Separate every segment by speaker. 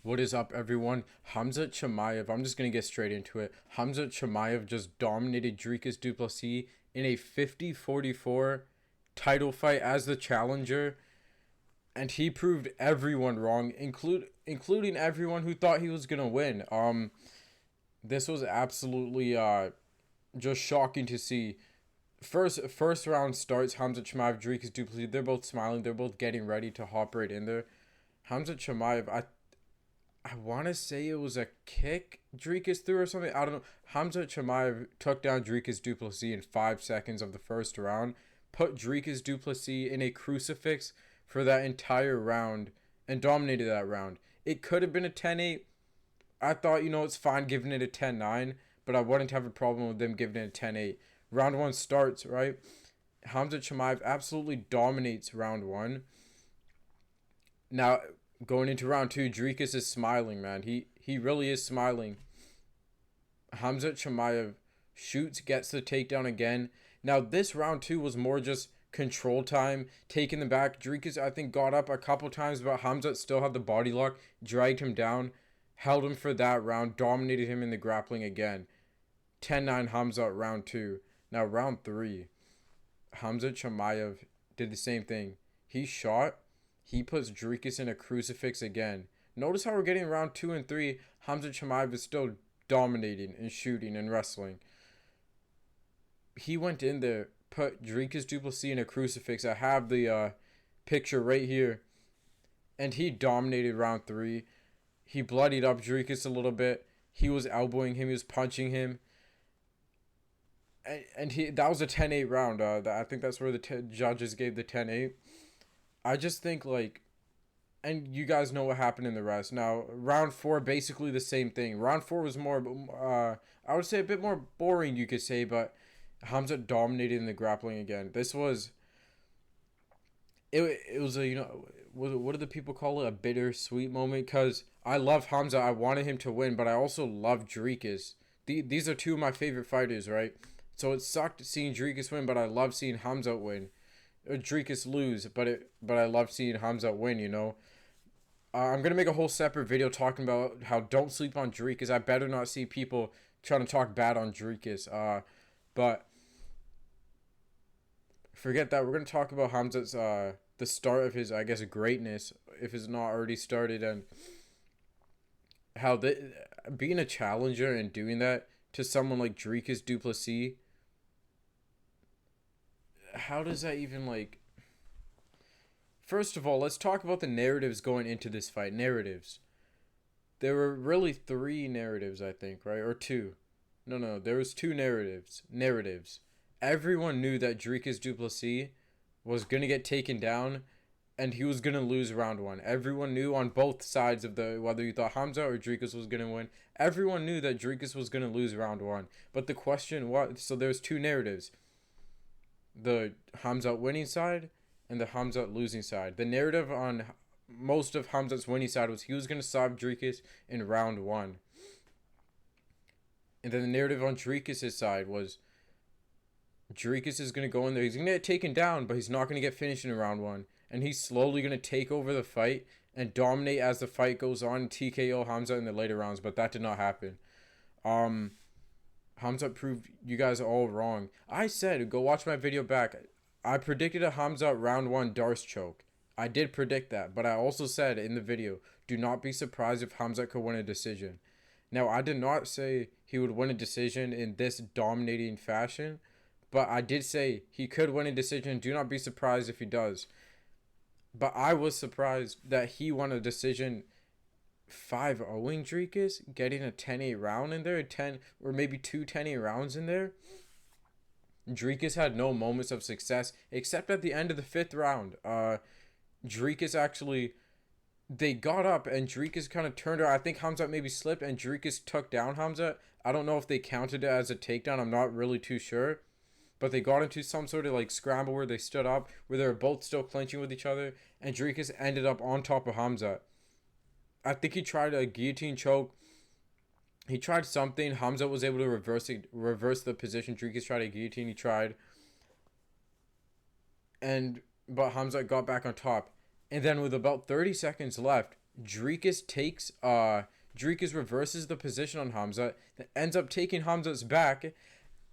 Speaker 1: What is up, everyone? Khamzat Chimaev. I'm just going to get straight into it. Khamzat Chimaev just dominated Dricus du Plessis in a 50-44 title fight as the challenger. And he proved everyone wrong, including everyone who thought he was going to win. This was absolutely just shocking to see. First round starts, Khamzat Chimaev, Dricus du Plessis. They're both smiling. They're both getting ready to hop right in there. Khamzat Chimaev, I want to say it was a kick Dricus threw or something. I don't know. Khamzat Chimaev took down Dricus du Plessis in 5 seconds of the first round, put Dricus du Plessis in a crucifix for that entire round, and dominated that round. It could have been a 10-8. I thought, it's fine giving it a 10-9, but I wouldn't have a problem with them giving it a 10-8. Round 1 starts, right? Khamzat Chimaev absolutely dominates round 1. Now, going into round 2, Dricus is smiling, man. He really is smiling. Khamzat Chimaev shoots, gets the takedown again. Now, this round 2 was more just control time, taking them back. Dricus, I think, got up a couple times, but Khamzat still had the body lock, dragged him down, held him for that round, dominated him in the grappling again. 10-9 Khamzat round 2. Now, round 3, Khamzat Chimaev did the same thing. He shot. He puts Dricus in a crucifix again. Notice how we're getting round 2 and 3. Khamzat Chimaev is still dominating and shooting and wrestling. He went in there, put Dricus du Plessis in a crucifix. I have the picture right here. And he dominated round 3. He bloodied up Dricus a little bit. He was elbowing him. He was punching him. And that was a 10-8 round. I think that's where the judges gave the 10-8. I just think, and you guys know what happened in the rest. Now, round 4, basically the same thing. Round 4 was more, I would say a bit more boring, you could say, but Khamzat dominated in the grappling again. This was, it was a, what do the people call it? A bittersweet moment, because I love Khamzat. I wanted him to win, but I also love Dricus. These are two of my favorite fighters, right? So it sucked seeing Dricus win, but I love seeing Khamzat win. Dricus lose, but I love seeing Khamzat win, I'm going to make a whole separate video talking about how don't sleep on Dricus. I better not see people trying to talk bad on Dricus. But forget that. We're going to talk about Khamzat's, the start of his, I guess, greatness, if it's not already started, and how being a challenger and doing that to someone like Dricus du Plessis, how does that even, First of all, let's talk about the narratives going into this fight. Narratives. There were really 3 narratives, I think, right? Or 2. No, there was 2 narratives. Everyone knew that Dricus du Plessis was going to get taken down and he was going to lose round 1. Everyone knew on both sides of whether you thought Khamzat or Dricus was going to win. Everyone knew that Dricus was going to lose round 1. But the question was, so there's 2 narratives. The Khamzat winning side and the Khamzat losing side. The narrative on most of Khamzat's winning side was he was going to stop Dricus in round 1. And then the narrative on Dricus' side was Dricus is going to go in there. He's going to get taken down, but he's not going to get finished in round 1. And he's slowly going to take over the fight and dominate as the fight goes on and TKO Khamzat in the later rounds. But that did not happen. Khamzat proved you guys all wrong. I said, go watch my video back. I predicted a Khamzat round 1 Darce choke. I did predict that, but I also said in the video, do not be surprised if Khamzat could win a decision. Now, I did not say he would win a decision in this dominating fashion, but I did say he could win a decision. Do not be surprised if he does. But I was surprised that he won a decision 5-0ing Dricus, getting a 10-8 round in there, 10 or maybe 2 10-8 rounds in there. Dricus had no moments of success except at the end of the 5th round. Dricus actually, they got up and Dricus kind of turned around. I think Khamzat maybe slipped and Dricus took down Khamzat. I don't know if they counted it as a takedown. I'm not really too sure. But they got into some sort of scramble where they stood up, where they were both still clinching with each other, and Dricus ended up on top of Khamzat. I think he tried a guillotine choke. He tried something. Khamzat was able to reverse the position. Dricus tried a guillotine. He tried. But Khamzat got back on top. And then with about 30 seconds left, Dricus takes Dricus reverses the position on Khamzat, that ends up taking Khamzat's back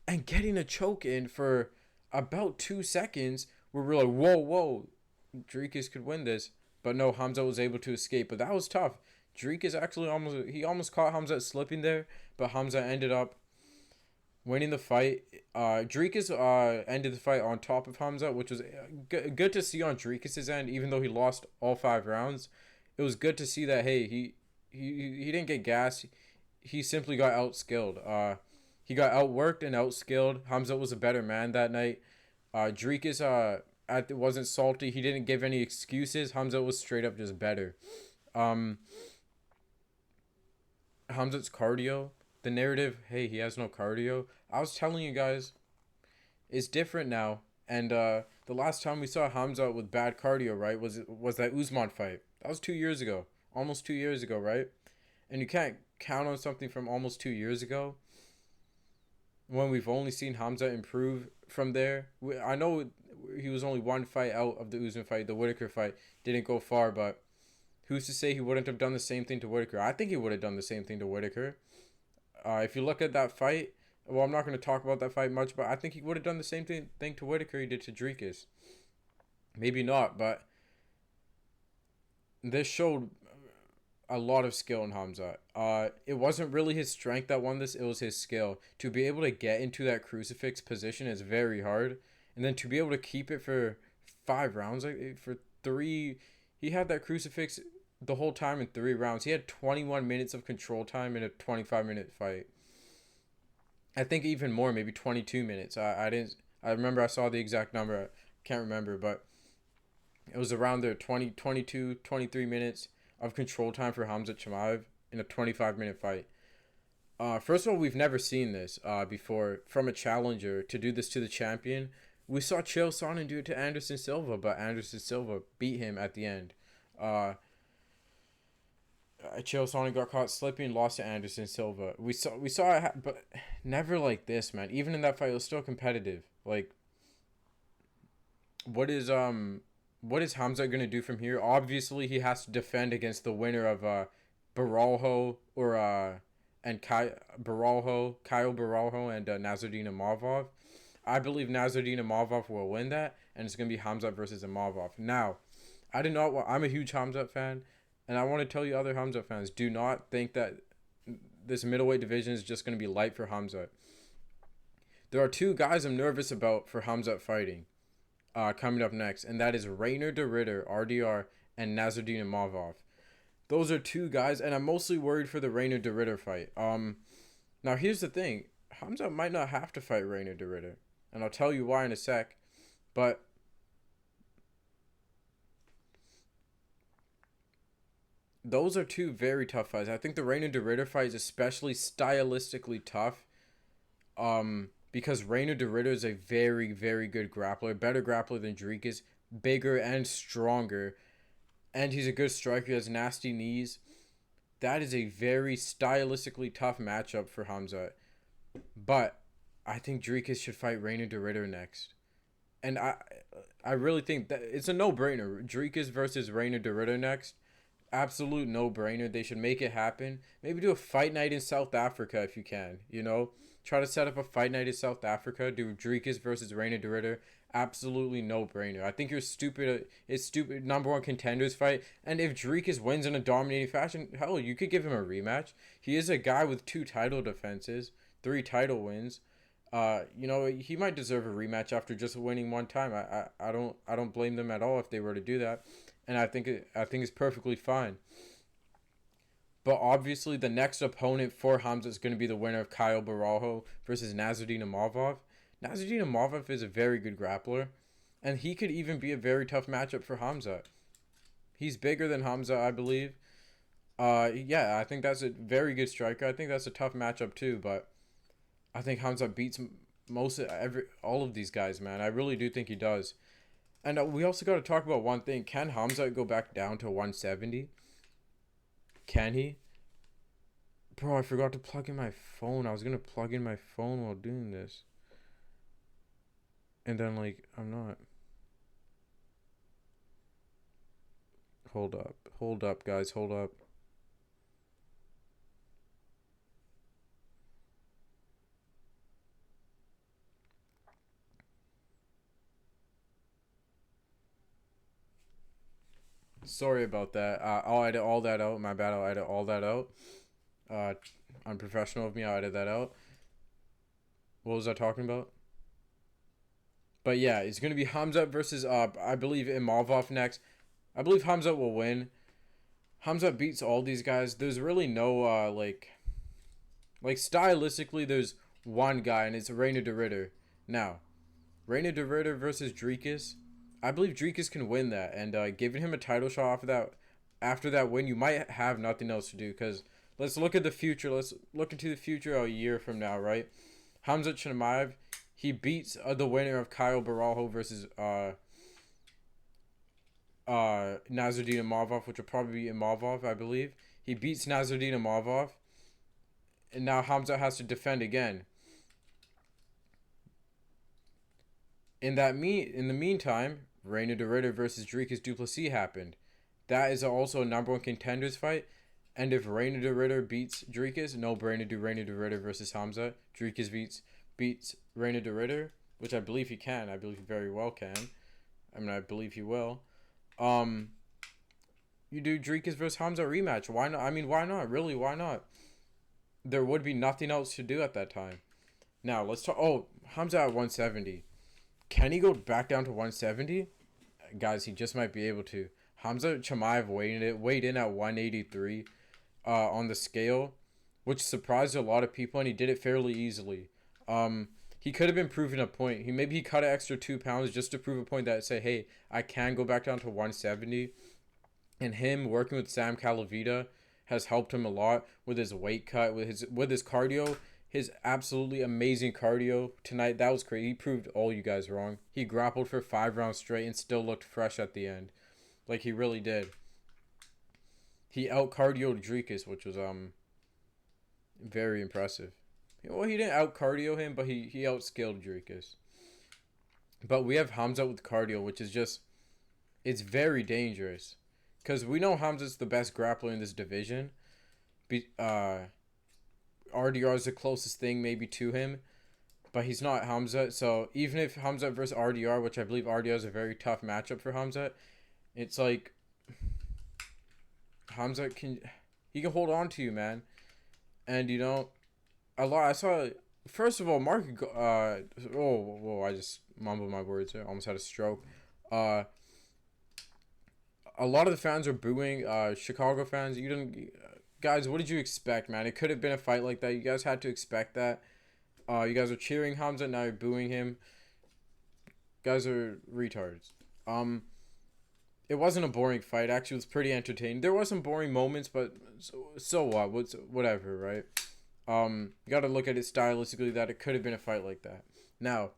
Speaker 1: and getting a choke in for about 2 seconds, where we're like, whoa, Dricus could win this. But no, Khamzat was able to escape. But that was tough. Dricus actually almost caught Khamzat slipping there, but Khamzat ended up winning the fight. Dricus ended the fight on top of Khamzat, which was good to see on Dricus's end, even though he lost all 5 rounds. It was good to see that, hey, he didn't get gassed. He simply got outskilled. He got outworked and outskilled. Khamzat was a better man that night. Dricus wasn't salty. He didn't give any excuses. Khamzat was straight up just better. Um, Khamzat's cardio, the narrative, hey, he has no cardio. I was telling you guys, it's different now. And the last time we saw Khamzat with bad cardio, right, was that Usman fight. That was 2 years ago, almost 2 years ago, right? And you can't count on something from almost 2 years ago when we've only seen Khamzat improve from there. I know he was only one fight out of the Usman fight. The Whitaker fight didn't go far, but who's to say he wouldn't have done the same thing to Whitaker? I think he would have done the same thing to Whitaker. If you look at that fight, well, I'm not going to talk about that fight much, but I think he would have done the same thing to Whitaker he did to Dricus. Maybe not, but this showed a lot of skill in Khamzat. It wasn't really his strength that won this, it was his skill. To be able to get into that crucifix position is very hard. And then to be able to keep it for 5 rounds, like for 3, he had that crucifix the whole time in 3 rounds. He had 21 minutes of control time in a 25-minute fight. I think even more, maybe 22 minutes. I remember I saw the exact number. I can't remember, but it was around there, 22, 23 minutes of control time for Khamzat Chimaev in a 25-minute fight. First of all, we've never seen this before from a challenger to do this to the champion. We saw Chael Sonnen do it to Anderson Silva, but Anderson Silva beat him at the end. Chael Sonnen got caught slipping, lost to Anderson Silva. We saw it, but never like this, man. Even in that fight, it was still competitive. Like, what is Khamzat gonna do from here? Obviously, he has to defend against the winner of Kyle Baralho, and Nasruddin Imavov. I believe Nasruddin Imavov will win that, and it's gonna be Khamzat versus Imavov. Now, I'm a huge Khamzat fan, and I want to tell you other Khamzat fans, do not think that this middleweight division is just gonna be light for Khamzat. There are 2 guys I'm nervous about for Khamzat fighting. Coming up next, and that is Reinier de Ridder, RDR, and Nasruddin Imavov. Those are 2 guys, and I'm mostly worried for the Reinier de Ridder fight. Now here's the thing, Khamzat might not have to fight Reinier de Ridder, and I'll tell you why in a sec, but those are 2 very tough fights. I think the Reinier de Ridder fight is especially stylistically tough, because Reinier de Ridder is a very, very good grappler, better grappler than Dricus, bigger and stronger, and he's a good striker. He has nasty knees. That is a very stylistically tough matchup for Khamzat. But I think Dricus should fight Reinier de Ridder next, and I really think that it's a no-brainer. Dricus versus Reinier de Ridder next. Absolute no-brainer. They should make it happen. Maybe do a fight night in South Africa if you can, Try to set up a fight night in South Africa. Do Dricus versus Reinier de Ridder. Absolutely no-brainer. I think you're stupid. It's stupid. Number 1 contenders fight. And if Dricus wins in a dominating fashion, hell, you could give him a rematch. He is a guy with 2 title defenses, 3 title wins. He might deserve a rematch after just winning one time. I don't blame them at all if they were to do that. And I think it's perfectly fine. But obviously, the next opponent for Khamzat is going to be the winner of Kyle Baralho versus Nasruddin Imavov. Nasruddin Imavov is a very good grappler, and he could even be a very tough matchup for Khamzat. He's bigger than Khamzat, I believe. I think that's a very good striker. I think that's a tough matchup too, but I think Khamzat beats all of these guys, man. I really do think he does. And we also got to talk about one thing. Can Khamzat go back down to 170? Can he? Bro, I forgot to plug in my phone. I was going to plug in my phone while doing this. And then, I'm not. Hold up, guys. Hold up. Sorry about that. I'll edit all that out. My bad. I'll edit all that out. Uh, Unprofessional of me. I'll edit that out. What was I talking about? But yeah, it's gonna be Khamzat versus I believe Imavov next. I believe Khamzat will win. Khamzat beats all these guys. There's really no like stylistically there's one guy and it's Reina de Ritter. Now, Reina de Ritter versus Dricus. I believe Dricus can win that, and giving him a title shot after that win, you might have nothing else to do. Because let's look at the future. Let's look into the future a year from now, right? Khamzat Chimaev, he beats the winner of Kyle Barajo versus Nasruddin Imavov, which will probably be Imavov, I believe. He beats Nasruddin Imavov, and now Khamzat has to defend again. In the meantime, Reina de Ritter versus Dricus du Plessis happened. That is also a number one contenders fight. And if Reina de Ritter beats Dricus, no brainer do Reina de Ritter versus Khamzat. Dricus beats Reina de Ritter, which I believe he can. I believe he very well can. I mean, I believe he will. You do Dricus versus Khamzat rematch. Why not? I mean, why not? Really, why not? There would be nothing else to do at that time. Now, let's talk. Oh, Khamzat at 170. Can he go back down to 170? Guys, he just might be able to. Khamzat Chimaev weighed in at 183 on the scale, which surprised a lot of people, and he did it fairly easily. He could have been proving a point. Maybe he cut an extra 2 pounds just to prove a point that say, hey, I can go back down to 170. And him working with Sam Calavita has helped him a lot with his weight cut, with his cardio. His absolutely amazing cardio tonight. That was crazy. He proved all you guys wrong. He grappled for 5 rounds straight and still looked fresh at the end. Like he really did. He out-cardioed Dricus, which was very impressive. Well, he didn't out-cardio him, but he out-skilled Dricus. But we have Khamzat with cardio, which is just... It's very dangerous. Because we know Khamzat's the best grappler in this division. RDR is the closest thing maybe to him, but he's not Khamzat. So even if Khamzat versus RDR, which I believe RDR is a very tough matchup for Khamzat, it's like Khamzat can hold on to you, man. And you know, I saw first of all Mark I just mumbled my words there. Almost had a stroke. A lot of the fans are booing Chicago fans. You didn't Guys, what did you expect, man? It could have been a fight like that. You guys had to expect that. You guys are cheering Khamzat, now you're booing him. Guys are retards. It wasn't a boring fight. Actually, it was pretty entertaining. There were some boring moments, but so what? Whatever, right? You got to look at it stylistically that it could have been a fight like that. Now,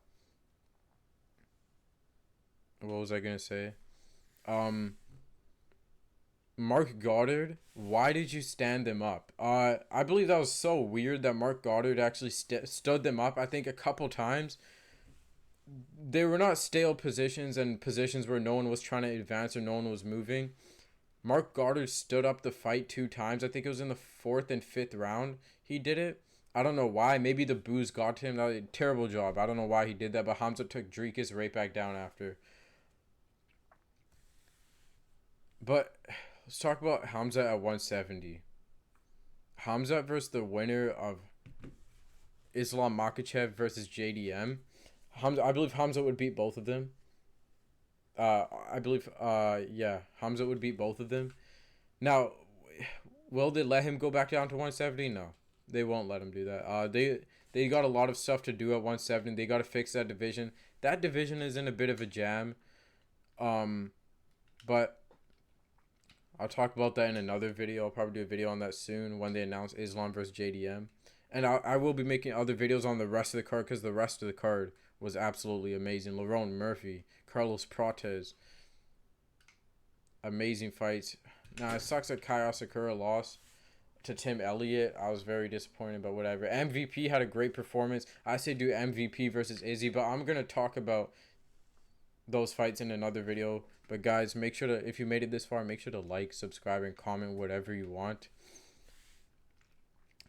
Speaker 1: what was I gonna say? Mark Goddard, why did you stand them up? I believe that was so weird that Mark Goddard actually stood them up. I think a couple times. They were not stale positions and positions where no one was trying to advance or no one was moving. Mark Goddard stood up the fight 2 times. I think it was in the 4th and 5th round he did it. I don't know why. Maybe the booze got to him. That was a terrible job. I don't know why he did that, but Khamzat took Dricus right back down after. But let's talk about Khamzat at 170. Khamzat versus the winner of Islam Makhachev versus JDM. I believe Khamzat would beat both of them. Khamzat would beat both of them. Now, will they let him go back down to 170? No, they won't let him do that. They got a lot of stuff to do at 170. They got to fix that division. That division is in a bit of a jam. But I'll talk about that in another video. I'll probably do a video on that soon when they announce Islam versus JDM. And I will be making other videos on the rest of the card because the rest of the card was absolutely amazing. Lerone Murphy, Carlos Prates. Amazing fights. Now, it sucks that Kai Asakura lost to Tim Elliott. I was very disappointed, but whatever. MVP had a great performance. I say do MVP versus Izzy, but I'm going to talk about those fights in another video. But guys, make sure to, if you made it this far, make sure to like, subscribe, and comment whatever you want.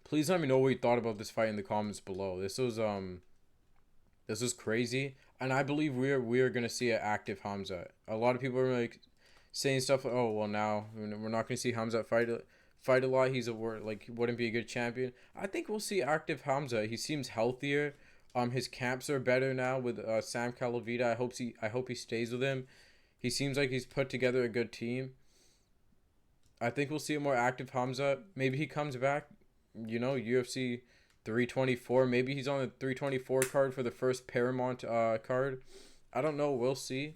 Speaker 1: Please let me know what you thought about this fight in the comments below. This was crazy, and I believe we are gonna see an active Khamzat. A lot of people are like saying stuff like, "Oh, well, now we're not gonna see Khamzat fight a lot. He's a word like he wouldn't be a good champion." I think we'll see active Khamzat. He seems healthier. His camps are better now with Sam Calavita. I hope he stays with him. He seems like he's put together a good team. I think we'll see a more active Khamzat. Maybe he comes back. UFC 324. Maybe he's on the 324 card for the first Paramount card. I don't know. We'll see.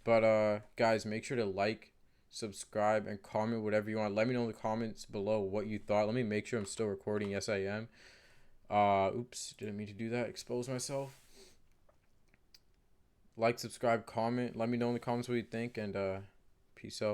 Speaker 1: But guys, make sure to like, subscribe, and comment whatever you want. Let me know in the comments below what you thought. Let me make sure I'm still recording. Yes, I am. Oops, didn't mean to do that. Expose myself. Like, subscribe, comment. Let me know in the comments what you think, and peace out.